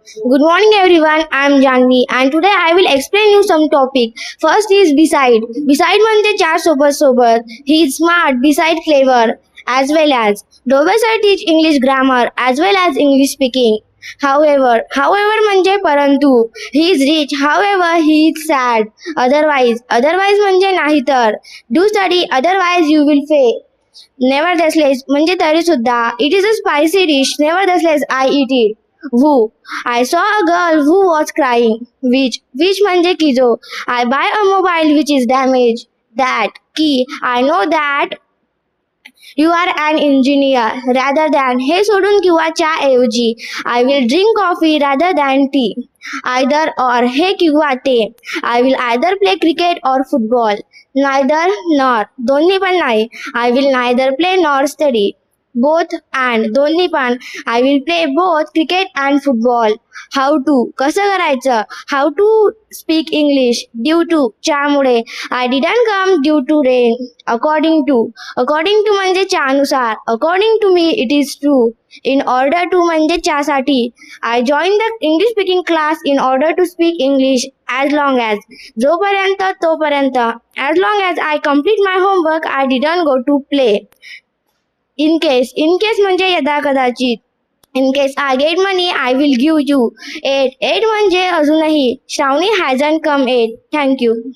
Good morning everyone, I am Janvi and today I will explain you some topic. First is beside. Beside म्हणजे चार सोबत. He is smart, beside clever as well as. Dobbes teach English grammar as well as English speaking. However म्हणजे परंतु. He is rich, however he is sad. Otherwise म्हणजे नाहीतर. Do study, otherwise you will fail. Nevertheless म्हणजे तरी सुद्धा. It is a spicy dish, nevertheless I eat it. Who? I saw a girl who was crying. Which म्हणजे की जो. I buy a mobile which is damaged. That. की I know that you are an engineer rather than हे सोडून किंवा च्या ऐवजी I will drink coffee rather than tea. Either or हे किंवा ते. I will either play cricket or football. Neither nor दोन्ही पण नाही. I will neither play nor study. Both and दोन्ही पण. I will play both cricket and football. How to कसं करायचं. How to speak English due to च्यामुळे. I didn't come due to rain. According to म्हणजे च्यानुसार. According to me it is true. In order to म्हणजे च्यासाठी. I joined the English speaking class in order to speak English as long as. जोपर्यंत तोपर्यंत. As long as I complete my homework I didn't go to play. In case म्हणजे यदा कदाचित. In case I get money, I will give you. Eight म्हणजे अजूनही. Shravani hasn't come yet. Thank you.